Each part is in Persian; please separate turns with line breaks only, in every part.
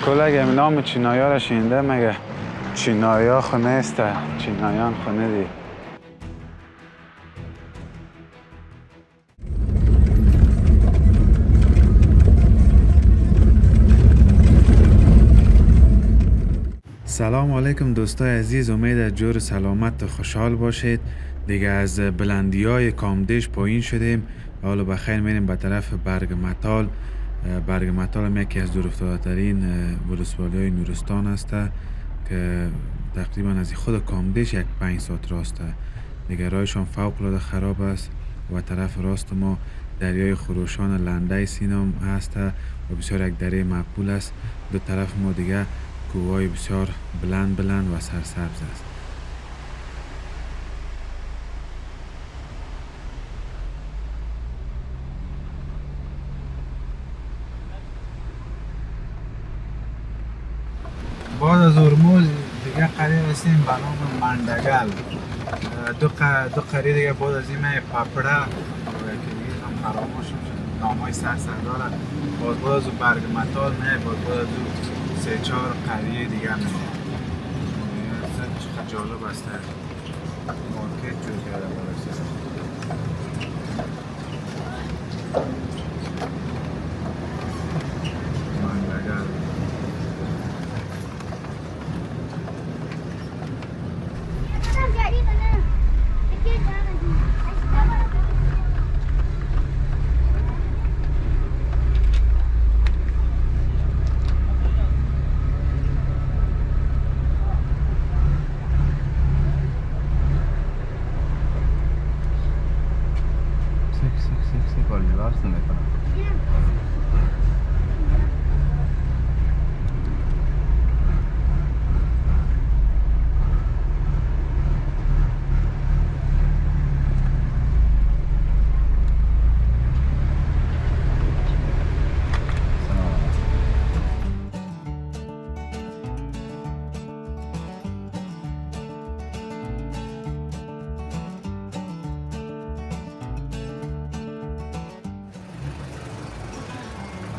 کلگه نام چینایی ها را شنیده مگه؟ چینایی ها خو نیسته، چینایان خو ندی. سلام علیکم دوستای عزیز، امید جور سلامت و خوشحال باشید. دیگه از بلندی های کامدیش پایین شدیم، حالا بخیر میریم به طرف برگ متال. برگ متال هم یکی از دورافتاده ترین ولسوالی های نورستان است که تقریبا از خود کامدیش یک 5 ساعت راسته. دیگه راهشان فوق العاده خراب است و طرف راست ما دریای خروشان لنده سینام هست و بسیار یک دره مقبول است. دو طرف ما دیگه کوههای بسیار بلند و سرسبز است. بعد از هرمز دیگه قریب هستیم به نام مندگل. دو قریه دیگه بعد از این پپړه که دیگه هم فراموش شد، نامای سر داره. بعد از برگ متال نه، بعد از 3-4 قریه دیگه نه. چقدر جالب است، مارکت جور کرده برای مندگل.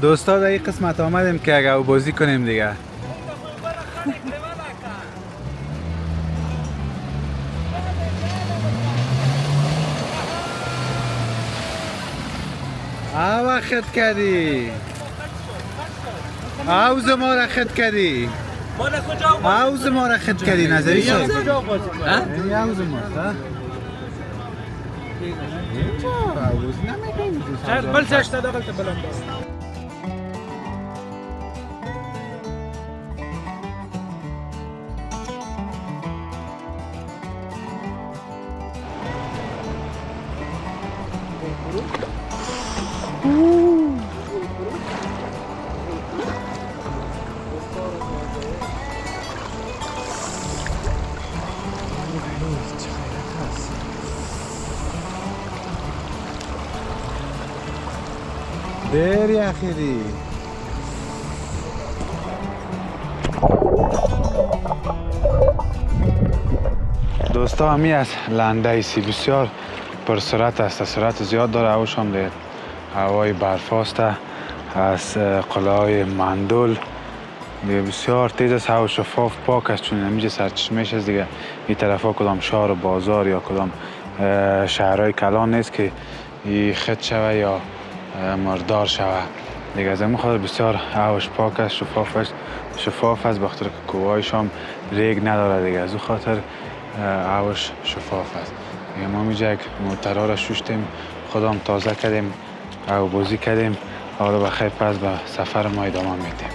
دوستا در این قسمت آمدیم که اگه بازی کنیم دیگه. آوا خط کردی، آوز ما را خط کردی، آوز ما را خط کردی. نظری شد این آوز ما آوز نمیگیم بل چشت داخل بلند. دیر اخیری دوستا، همی از لنده سی بسیار پر سرعت است، سرعت زیاد داره. هواش هم دید هوای برفاست از قلعه مندول دیگه، بسیار تیز است. هوا شفاف پاک است، چون همیشه سرچشمهش است دیگه. این طرف ها کدام شهر و بازار یا کدام شهرهای کلان نیست که این خط شوه یا مردار شوه دیگه. از این خاطر بسیار هواش پاک است، شفاف است بخاطر که کوهایش هم ریگ نداره دیگه. از اون خاطر هواش شفاف است دیگه. ما اینجا یک موترها را شوشتیم، خودم تازه کردیم، هوا بازی کردیم. حالا بخیر پس به سفر ما ادامه میدیم.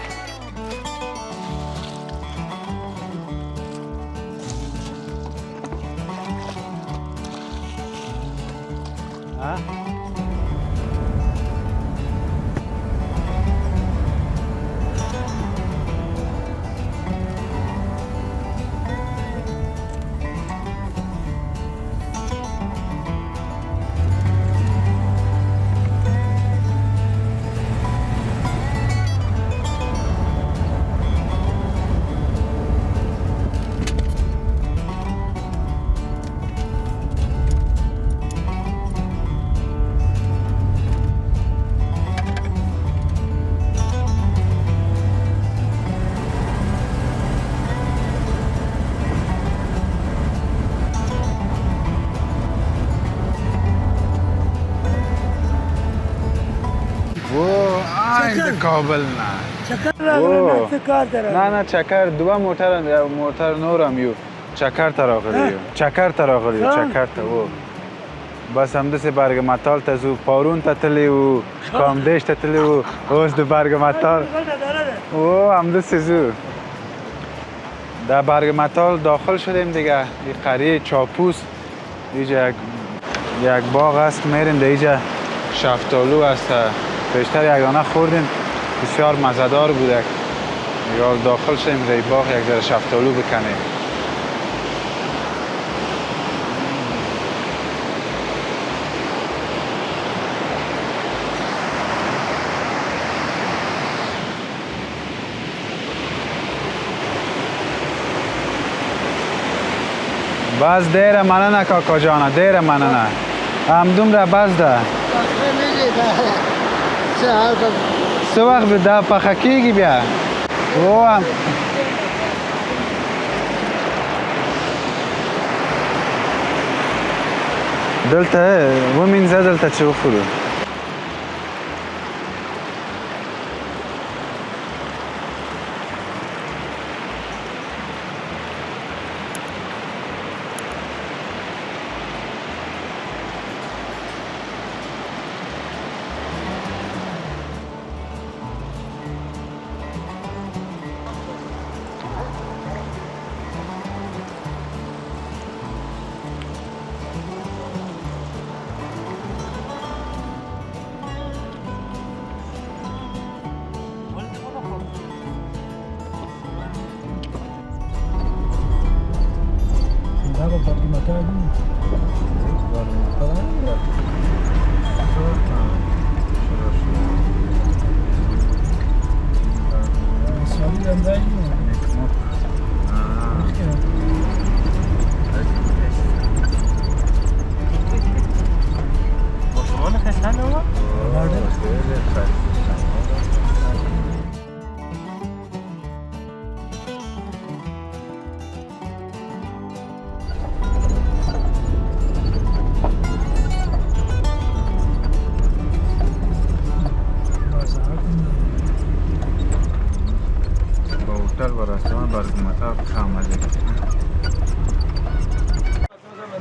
این کابل نه
چکر را کار داره
نه چکر دو موتر نورم یو چکر تراغلیو چکر تا او بس هم دست برگ مطال تزو پارون تتلی و کامدش تتلی و اوز دو برگ مطال او هم دست زو در برگ مطال داخل شدیم دیگه این قریه چاپوس اینجا یک باغ است میرین در اینجا شفتالو است پیشتر یک دانه خوردیم بسیار مزدار بوده یا داخل شدیم در باغ یک ذره شفتالو بکنیم باز دیره مننه کاکا جانا دیره مننه همدوم را باز ده سه وقت به ده پخکیگی بیا او هم دلته و منزه دلته چه بخورو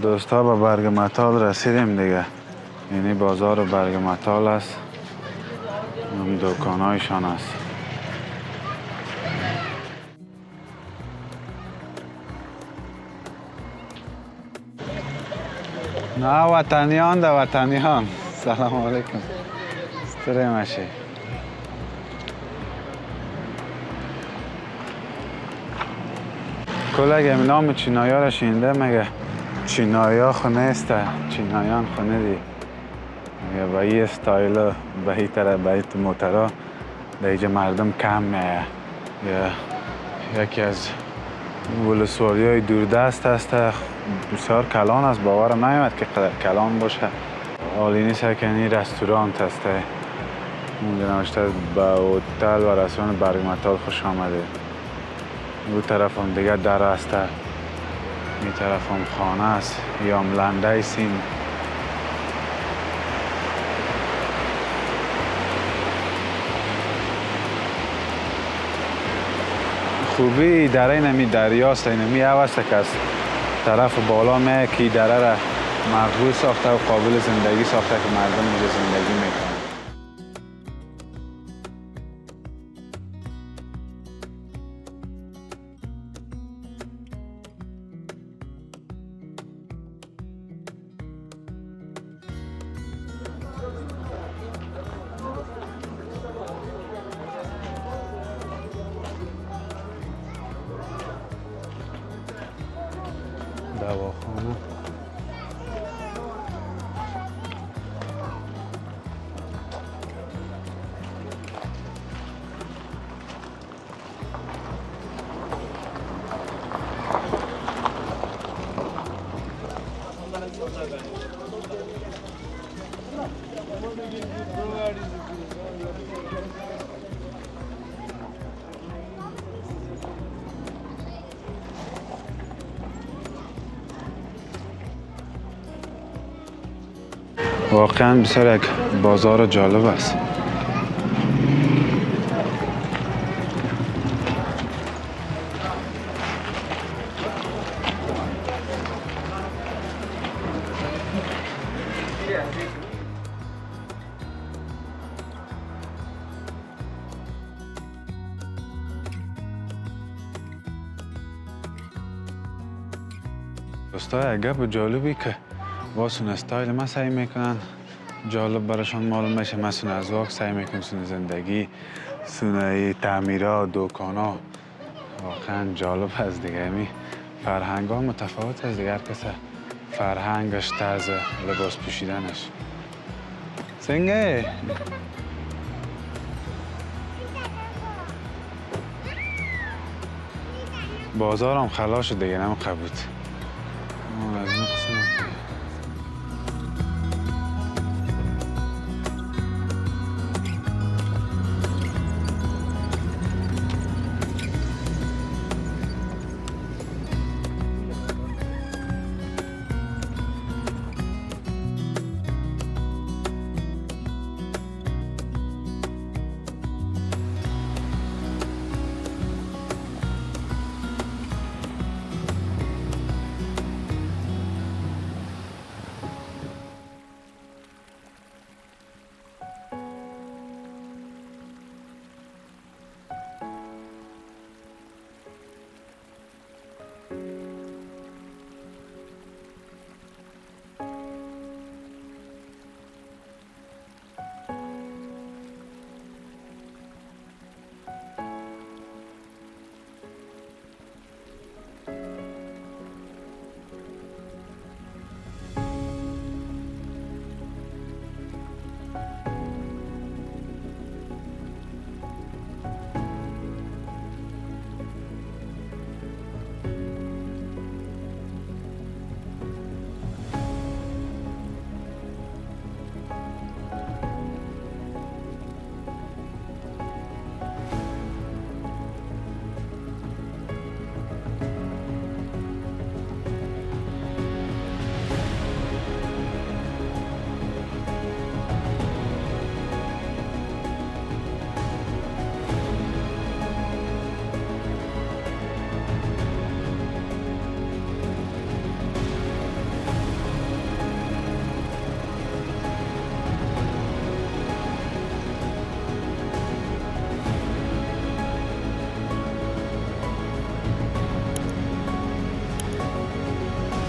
دوستا به برگ مطال رسیدیم دیگه یعنی بازار برگ مطال است این دکانایشان است نه وطنیان ده وطنیان سلام علیکم ستره ماشی کلگ نام چینایی ها را شینده مگه چینایی ها خونه است چینایان خونه دی یا به این استایل به این طرح به این موترها در اینجا مردم کم میه یا یکی از ولسوالی های دوردست است بسیار کلان است باورم نمیاد که کلان باشه حالی نیست که این رستورانت است اونجا نوشته به هتل و رستوران برگ مطال خوش آمده اون طرف هم دیگه در است این طرف هم خانه است یا هم لنده سین خوبی دره نمی دریاست اینمی هست که از طرف بالا میه که دره را مقبول ساخته و قابل زندگی ساخته که مردم اینجا زندگی میکنن دواخانه واقعا بسیار یک بازار جالب است دوستا گپ جالبی که واسون استایل ما سعی میکنن جالب براشون معلوم بشه. مثلا از واقع سعی میکنم سون زندگی سون تعمیرات دکانا واقعا جالب هست دیگه. می فرهنگ ها متفاوت از دیگر کسی فرهنگش طرز لباس پوشیدنش سنگه بازارم خلاص شد دیگه نم قبود از این قسمت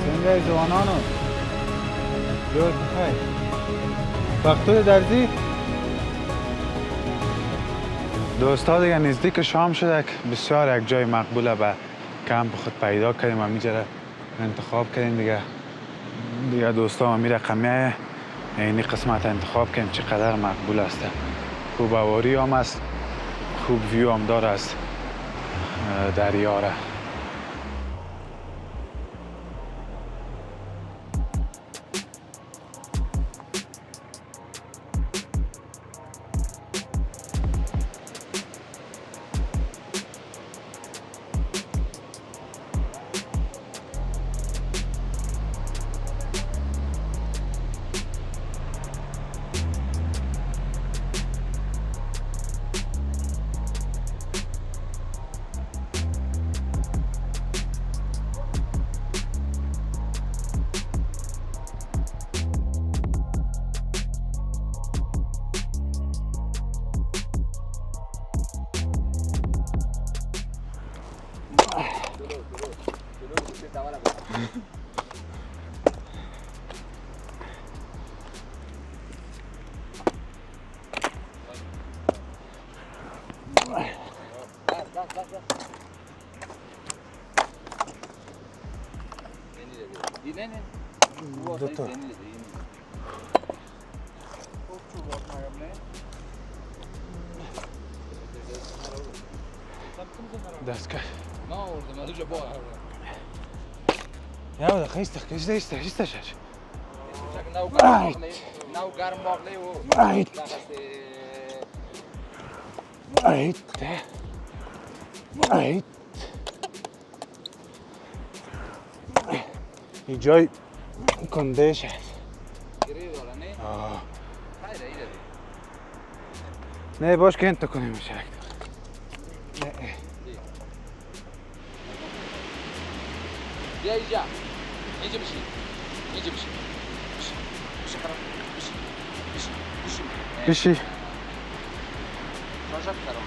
سنگه جوانانو جور بخیر وقتو درزی دوستا دیگه نزدیک شام شده که بسیار یک جای مقبوله به کمپ خود پیدا کردیم و میجره انتخاب کردیم دیگه دوستا ما میره قمیه اینی قسمت انتخاب کردیم چقدر مقبول است. خوب هواری هم است خوب ویو هم داره از دریاره. دست کرد
ما آوردم از اونجا با
یا بده خیسته ایسته شد
نو گرم باقلی و
این جای کنده شد
گریه داره نه؟ خیره ایره
نه باش که انت کنیم شک
بیا اینجا بشین بشین خراب
بشی
شاشت خراب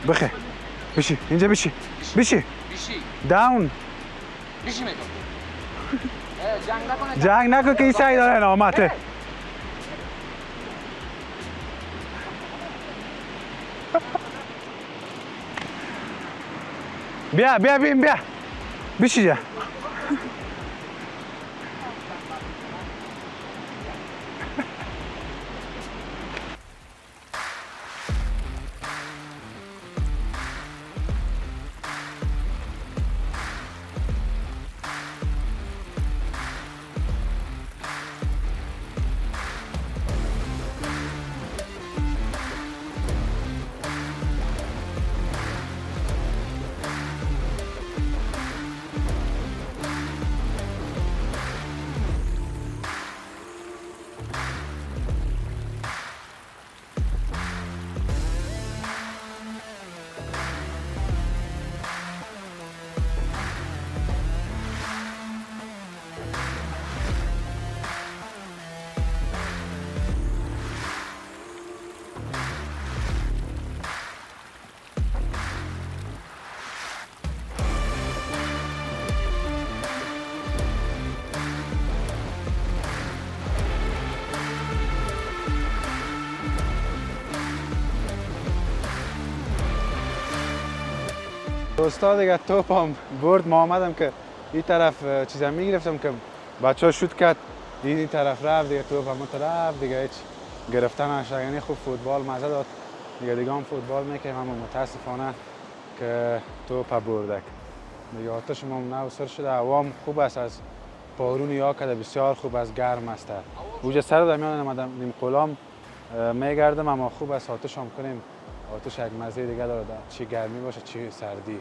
بخیر بشی اینجا بشی
بیشی
داون
بیشی میتون جنگ نکنه
جنگ نکن که این سعی داره نامته بیا بیا بیم بیا بیشی جا دوستا دیگه توپم برد ما آمدم که این طرف چیزا میگرفتم که بچه ها شوت کرد این طرف رفت دیگه توپ همون طرف دیگه هیچ گرفتن نشد یعنی خوب فوتبال مزه داد دیگه هم فوتبال میکنیم اما متاسفانه که توپ بردک دیگه آتش ما نوسر شده هوام خوب است از پارون یا کده بسیار خوب است گرم است اوج سر در میان نمادم نیم قلام میگردم اما خوب است آتش هم کنیم آتش یک مزه دیگه داره چی گرمی باشه چی سردی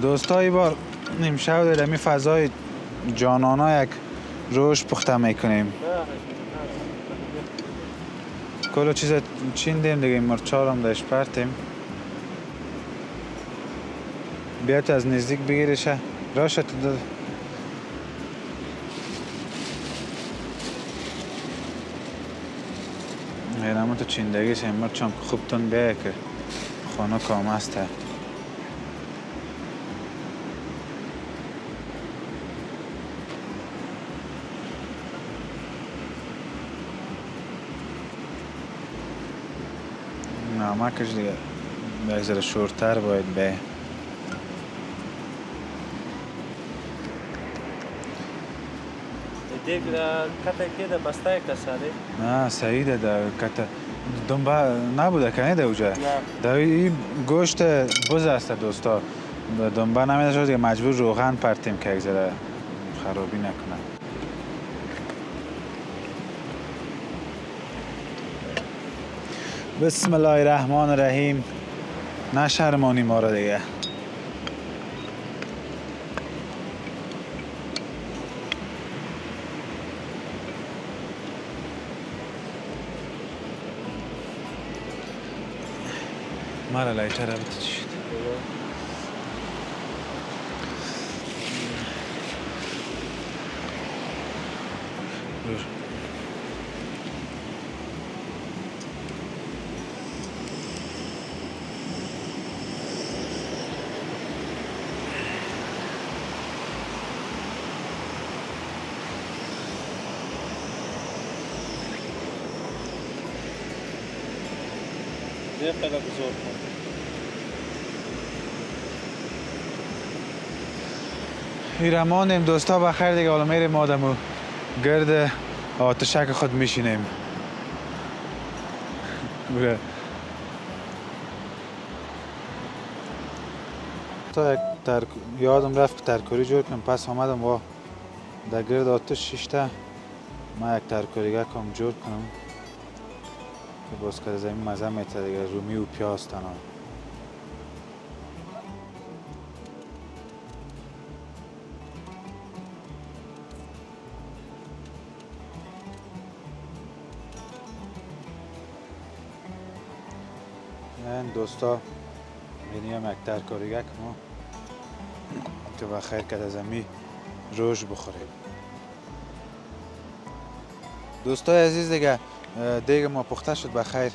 دوستا ای بار امشب در می فضای جانانا یک روش پخته میکنیم کلو چیز چیندیم دیگه مرچار هم داشت پرتیم بیا تو از نزدیک بگیرشه راشه تو داد همون تو چیندگیش مرچ هم خوب تون بیه که خانه کام است نمکش دیگه یک ذره شورتر باید به
دیگه کتا که ده بسته کسالی؟
نه سعیده ده کتا دنبه نبوده که نیده اوجه؟
نه
ده این گوشت بز است دوستا دنبه نمیده شد دیگه مجبور روغن پرتیم که یک ذره خرابی نکنه بسم الله الرحمن الرحیم نشرمانی ما را دیگه مرا لایتر رو بتشید
دیگه خیلی بزرگ کن.
ایرمانیم دوستا بخیر دیگه. حالا میریم آدمو گرد آتشک خود میشینیم. بره تا یک یادم رفت که ترکاری جور کنم، پس آمدم و در گرد آتش شیشته من یک ترکاریگه کم جور کنم که باز که زمین مزه میته دیگه، رومی و پیاز تنها. این دوستا بینیم یک ترکاریگه کم که بخیر که از امی روش بخوریم. دوستای عزیز دیگه ما پخته شد بخیر.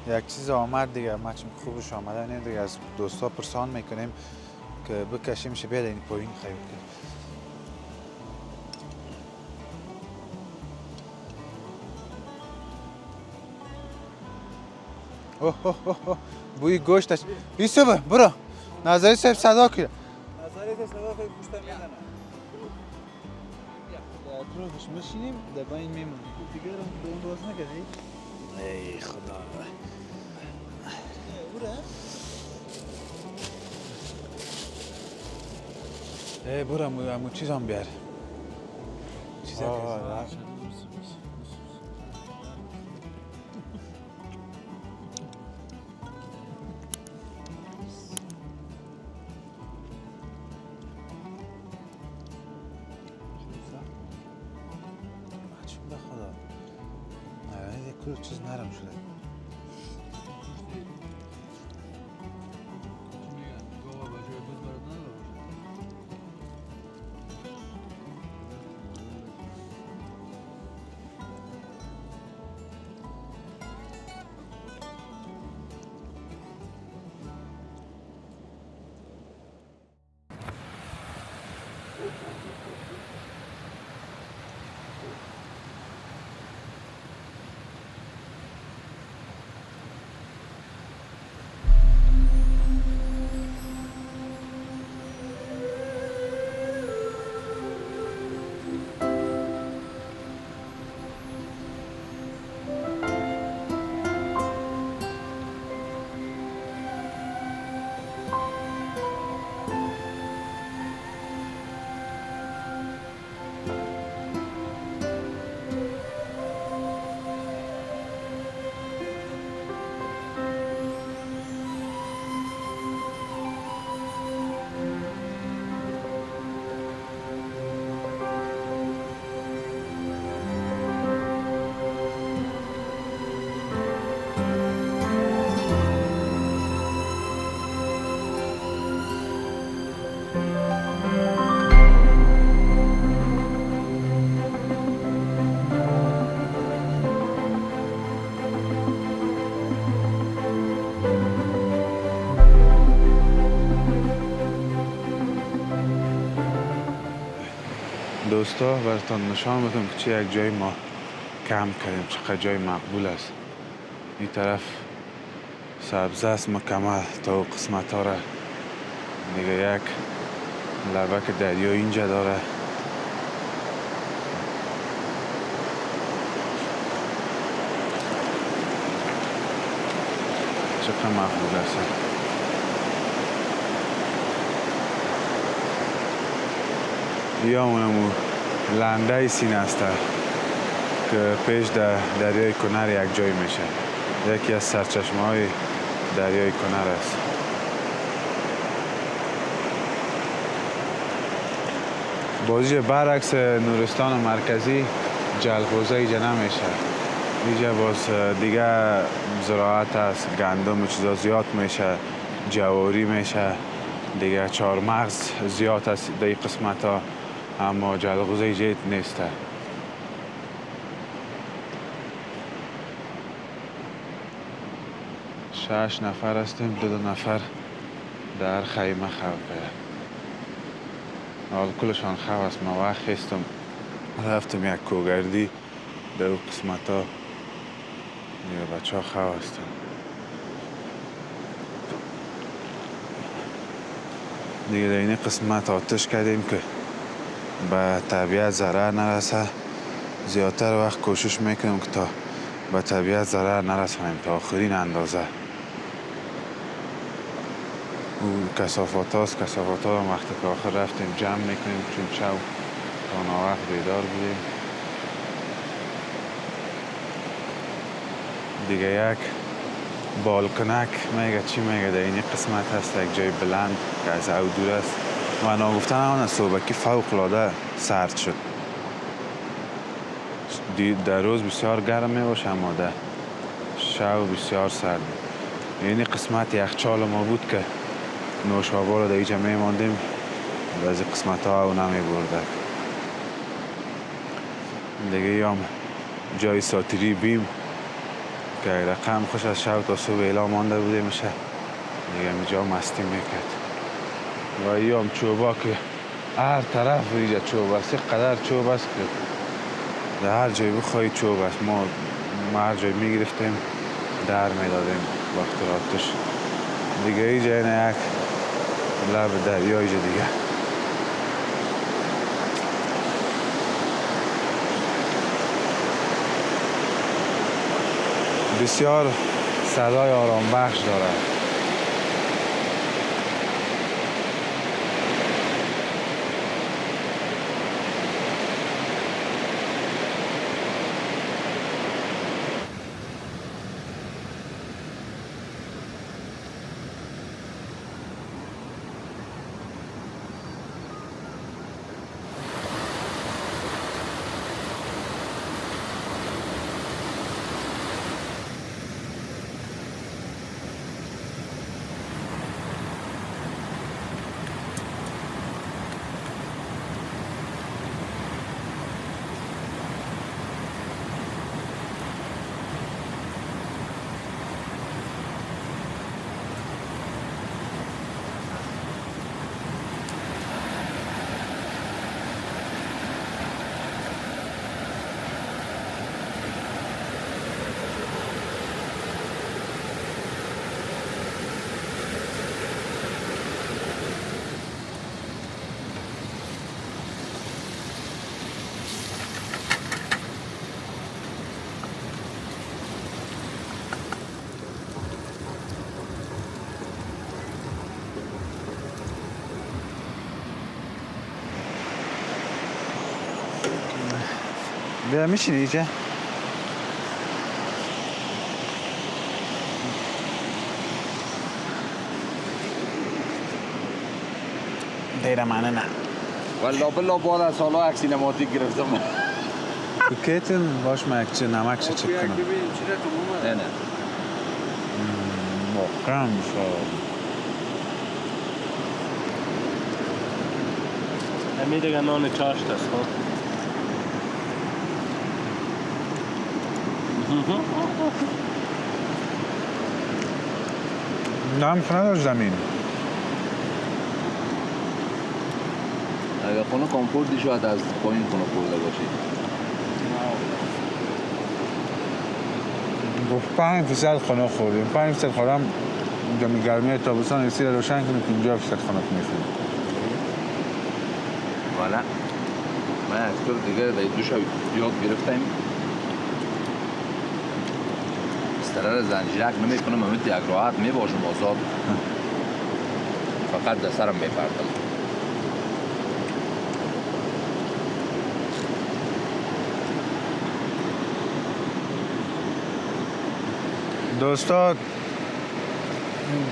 یک چیز آمد دیگه، ما چون خوبش آمده نه دیگه از دوستا پرسان میکنیم که بکشیم شه بیاد این پایین خیلی کرد. اوه اوه اوه بوی گوشتش. یوسف برو نظری صاحب صدا کنه.
نظری صاحب صدا کنه گوشت میزنه. در روش میشینیم در بین میمونیم. دیگه رو به اون باز نکردی؟
ای خدا. ای برو امو چیزام بیار. چیزا که کل چیز نرم شده. دوستا براتون نشان بدم که چه یک جای ما کم کردیم، چقدر جای مقبول است. این طرف سبز است مکمل تا او قسمت ها را دیگه. یک لبک دریا اینجا داره. چقدر مقبول است. یا اونمو لنده سین است که پیش در دریای کنر یک جای میشه. یکی از سرچشمه های دریای کنر است. بازی برعکس نورستان مرکزی جلغوزه اینجا نمیشه. اینجا باز دیگه زراعت است، گندم چیزا زیاد میشه، جواری میشه دیگه، چهارمغز زیاد است در این قسمت ها، اما جلغوزه اینجا نیست. 6 نفر هستیم، 2 نفر در خیمه خوابه. حال کلشان خواب است. ما وقت خستم رفتم یک کوگردی در اون قسمت ها. دیگه بچه ها خواب هستن. دیگه در این قسمت آتش کردیم که به طبیعت ضرر نرسه. زیادتر وقت کوشش میکنیم که تا به طبیعت ضرر نرسانیم تا آخرین اندازه. اون کثافات هاست، کثافات ها هم وقتی که آخر رفتیم جمع میکنیم چون شب تا ناوقت بیدار بودیم. دیگه یک بالکنک میگه چی میگه در این قسمت هست، یک جای بلند که از او دور است. معنا گفتن آن صبحکی فوق العاده سرد شد. در روز بسیار گرم می باشه اما در شب بسیار سرد. این قسمت یخچال ما بود که نوشابه رو در اینجا می ماندیم، بعضی قسمت ها او نمی برده. دیگه هم جای ساتری بیم که رقم خوش از شب تا صبح ایلا مانده بوده میشه. دیگه اینجا مستی میکرد و ایام چوبا که هر طرف اینجا چوب است، قدر چوب است که در هر جای بخوایی چوب است. ما هر جای میگرفتیم در میدادیم وقت راتش. دیگه اینجا اینه یک لب دریا اینجا دیگه. بسیار صدای آرام بخش داره. بیا میشینی اینجا؟ دیره منه نه
والله بالله بعد از سالها عکس سینماتیک گرفتم.
بکیتن باش ما یک چه نمک چه چک کنم.
نه نه
محکم شد.
همین دیگه نان چاشت است.
نام نداشت زمین.
اگر خونه کامپورتی شاید از پایین خونه خورده باشید.
گفت 5% خونه خوردیم. 5% خورم اینجا می گرمی تابستان اسی رو روشن کنید که اینجا 5% خونه میخوریم.
والا من از طور دیگه در دو شب یاد گرفتیم استرار زنجیرک نمی کنم، همین یک راحت می باشم آزاد، فقط در سرم می پردم.
دوستا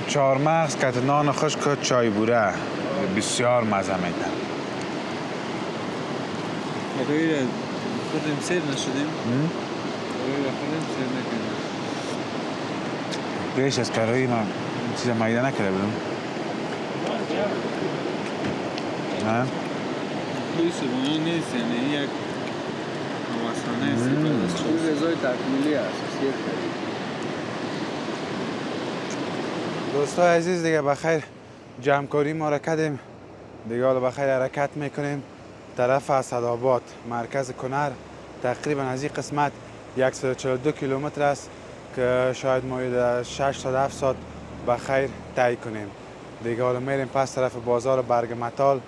چهارمغز کت نان خشک و چای بوره بسیار مزه میده.
آقایی را خودم سیر نشدیم. آقایی را خودم سیر نکردیم.
بیش از کرایی من چیز میده نکرده بودم. نه؟
خوی سبانه نیست، یعنی یک نوستانه است.
این غذای تکمیلی است.
دوستای عزیز دیگه بخیر جمعکاری ما را کردیم. دیگه حالا بخیر حرکت میکنیم طرف اسدآباد مرکز کنر. تقریبا از این قسمت 142 کیلومتر است که شاید ما 6 تا 7 ساعت بخیر طی کنیم. دیگه حالا میریم پس طرف بازار برگمتال.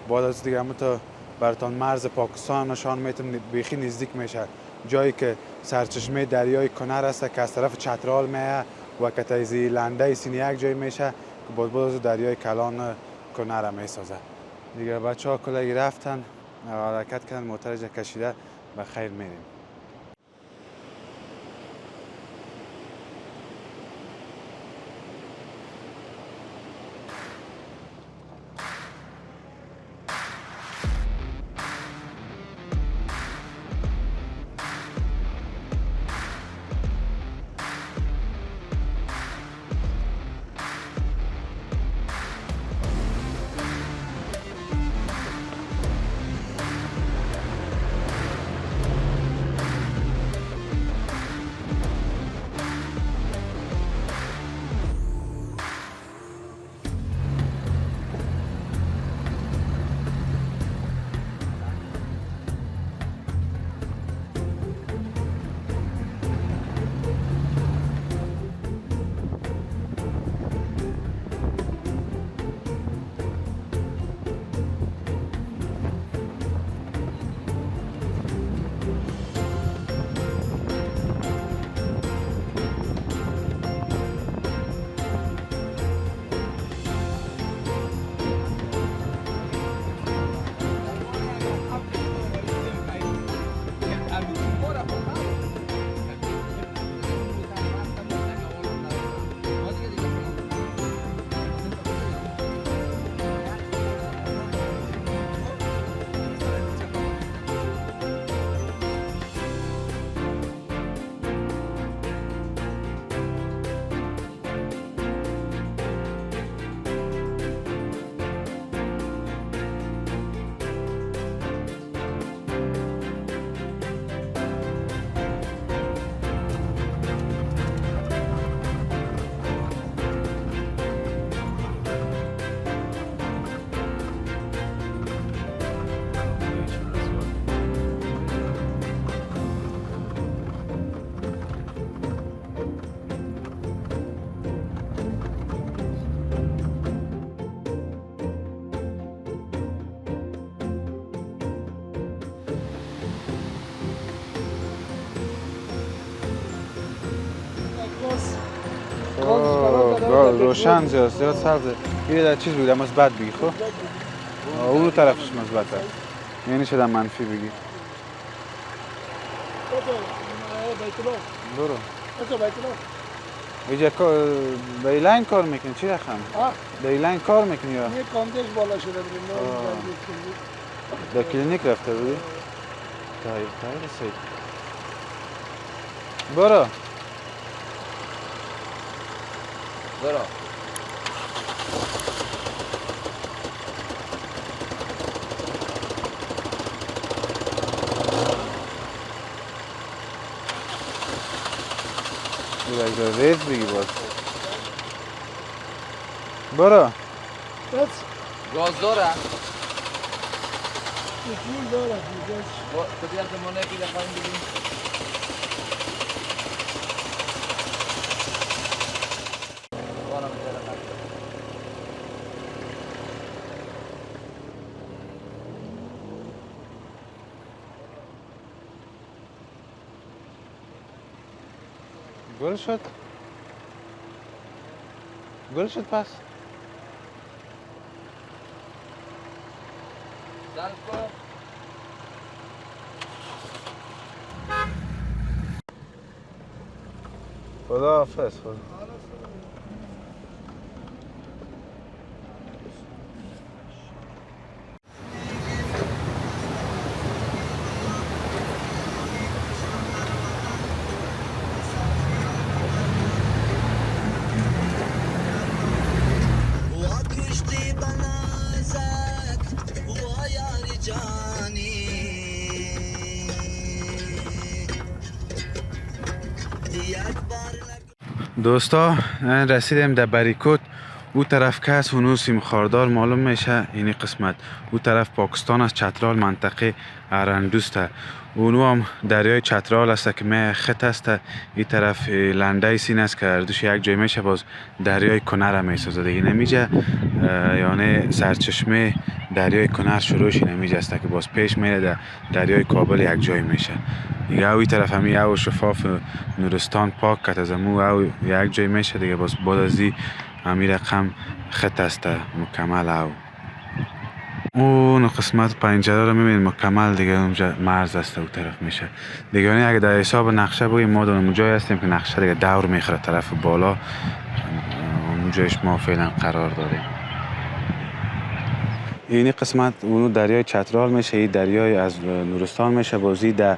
بعد از دیگه همون تا براتون مرز پاکستان نشان میتم، بیخی نزدیک میشه جایی که سرچشمه دریای کنر است که از طرف چترال میه و که تایزی لنده سینی یک جایی میشه که بعد از دریای کلان کنر میسازه. دیگه بچه ها کلگی رفتن حرکت کردن، موتر جا کشیده، به خیر میریم. روشن زیاد سبزه. یه در چیز بگی مثبت بگی. خب اون طرفش مثبته، یعنی شده منفی بگی. برو اینجا به ایلاین کار میکنی؟ چی رقم؟ به ایلاین کار میکنی یا؟
یه کاندش بالا شده بودیم.
در کلینیک رفته بودی؟ تایید رسید. برو برو ریز بگی باز. برو
گاز داره؟
پول داره.
کدی از زمانه پیدا خواهیم بگیم؟
گل شد پس. خدا حافظ. دوستا رسیدیم در بریکوت او طرف که از هنوز سیم خاردار معلوم میشه این قسمت. او طرف پاکستان است، چترال منطقه اراندوست. اونو هم دریای چترال است که می خط است. این طرف لنده سین است که اردوش یک جای میشه باز دریای کنر می سازه دیگه نمیجه. یعنی سرچشمه دریای کنر شروعش نمیجه است که باز پیش میره در دریای کابل یک جای میشه دیگه. اوی طرف همی او شفاف نورستان پاک کت از امو او یک جای میشه دیگه. باز بعد از این همی رقم خط است مکمل. او اون قسمت پنجره رو میبینید مکمل دیگه اونجا مرز است او طرف میشه دیگه. یعنی اگه در حساب نقشه بگیم ما در اونجا هستیم که نقشه دیگه دور میخوره طرف بالا، اونجایش ما فعلا قرار داریم. این قسمت اونو دریای چترال میشه، این دریای از نورستان میشه، بازی در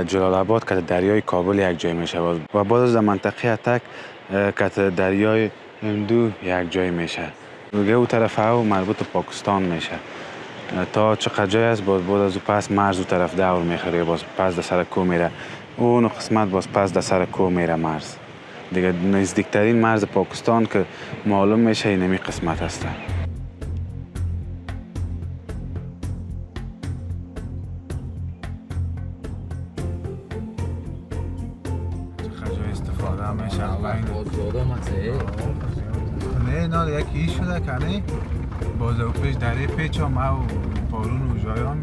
جلال آباد که دریای کابل یک جای میشه و بعد از منطقه اتک که دریای هندو یک جای میشه دیگه. او طرف او مربوط پاکستان میشه تا چقدر جای است باز بعد از پس مرز او طرف دور میخوره باز پس در سر کو میره. اون قسمت باز پس در سر کو میره مرز دیگه. نزدیکترین مرز پاکستان که معلوم میشه اینمی قسمت است. استفاده میشه نه نه یکی شده کنه باز او پیش دره پیچ هم او پارون و جایان